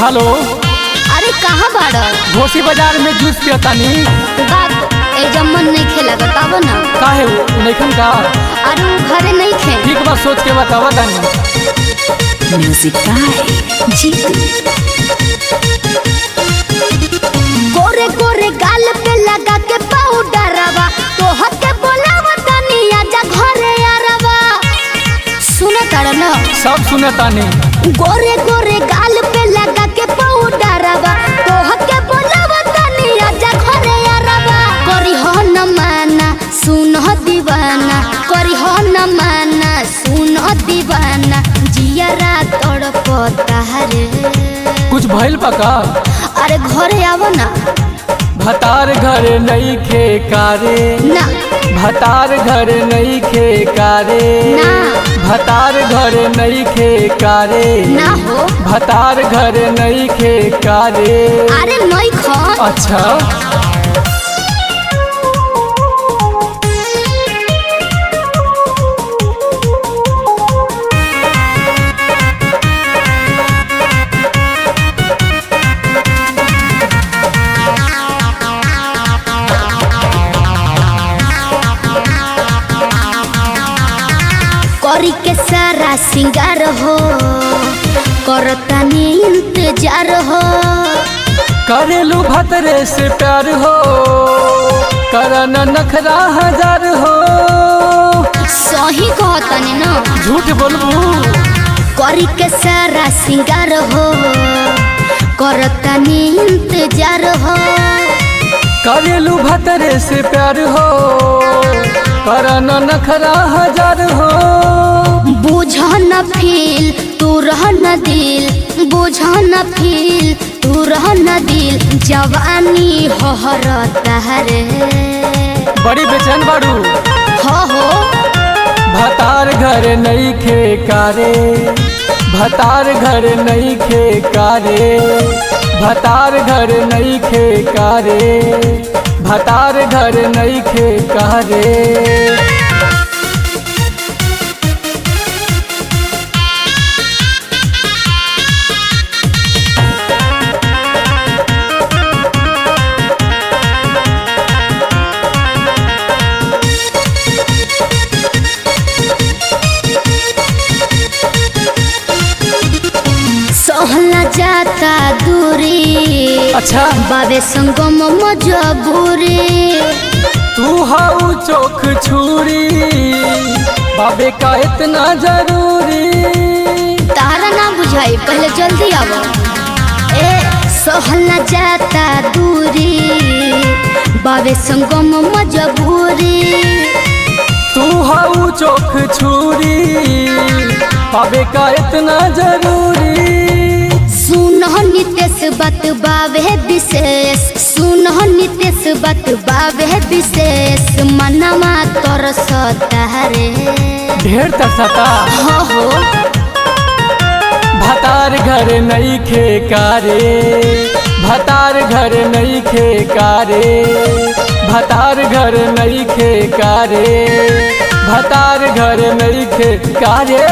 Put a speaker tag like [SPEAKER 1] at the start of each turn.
[SPEAKER 1] Hello.
[SPEAKER 2] अरे कहाँ बाड़?
[SPEAKER 1] घोसी बाजार में जूस पियतानी।
[SPEAKER 2] बात ए जमन नहीं खेला बताव ना।
[SPEAKER 1] काहे नइखन का?
[SPEAKER 2] अरे वो घरे नहीं खे।
[SPEAKER 1] ठीक बा, सोच के बतावा तानी।
[SPEAKER 2] Music by Jeetu. गोरे गोरे गाल पे लगा के पाउडरवा तोहर के बोलावा तानी आजा घरे यारवा। सुना तारा ना?
[SPEAKER 1] सब सुनतानी।
[SPEAKER 2] गोरे गोरे गाल पे लगा के पाउडरवा तोहर के बोलावा तानी आजा घरे यारवा। करी हो न माना सुन दीवाना, करी हो न माना सुन दीवाना, जियरा तड़पता रे।
[SPEAKER 1] कुछ भइल पका?
[SPEAKER 2] अरे घरे आवो ना।
[SPEAKER 1] भतार घर नहीं खे कारे
[SPEAKER 2] ना
[SPEAKER 1] भतार घर नहीं खे कारे
[SPEAKER 2] ना
[SPEAKER 1] भतार घर नहीं खे कारे
[SPEAKER 2] ना हो।
[SPEAKER 1] भतार घर नहीं खे कारे।
[SPEAKER 2] अरे नहीं खा।
[SPEAKER 1] अच्छा
[SPEAKER 2] करी के सारा सिंगार हो करतानी इंतजार हो।
[SPEAKER 1] करेलू भतरे से प्यार हो करन नखरा हजार हो।
[SPEAKER 2] सही कहतानी ना।
[SPEAKER 1] झूठ बोलबू?
[SPEAKER 2] करी के सारा सिंगार हो करतानी इंतजार हो।
[SPEAKER 1] करेलू भतरे से प्यार हो करन नखरा हजार हो।
[SPEAKER 2] बुझ न फील तू रह न दिल, बुझ न फील तू रह न दिल, जवानी हरता रे।
[SPEAKER 1] बड़ी बेचैन बाड़ू।
[SPEAKER 2] हो
[SPEAKER 1] भतार घर नहीं खे कारे भतार घर नहीं खे कारे भतार घर नहीं खे कारे भतार घर नहीं खे कारे।
[SPEAKER 2] सहला जाता दूरी।
[SPEAKER 1] अच्छा
[SPEAKER 2] बाबे संगम मजबूरी।
[SPEAKER 1] तू हाउ चोख छुरी बाबे का इतना जरूरी।
[SPEAKER 2] तारा ना बुझाई पहले जल्दी आवो। ए सहला जाता दूरी बाबे संगम मजबूरी।
[SPEAKER 1] तू हाउ चोख छुरी बाबे का इतना जरूरी।
[SPEAKER 2] सुन नितेश बात बाबे विशेष, सुन नितेश बात बाबे विशेष, मनवा तरसता रे।
[SPEAKER 1] ढेर तरसता।
[SPEAKER 2] हो
[SPEAKER 1] भतार घर नहीं खे कारे भतार घर नहीं खे कारे भतार घर नहीं खे कारे भतार घर नहीं खे कारे।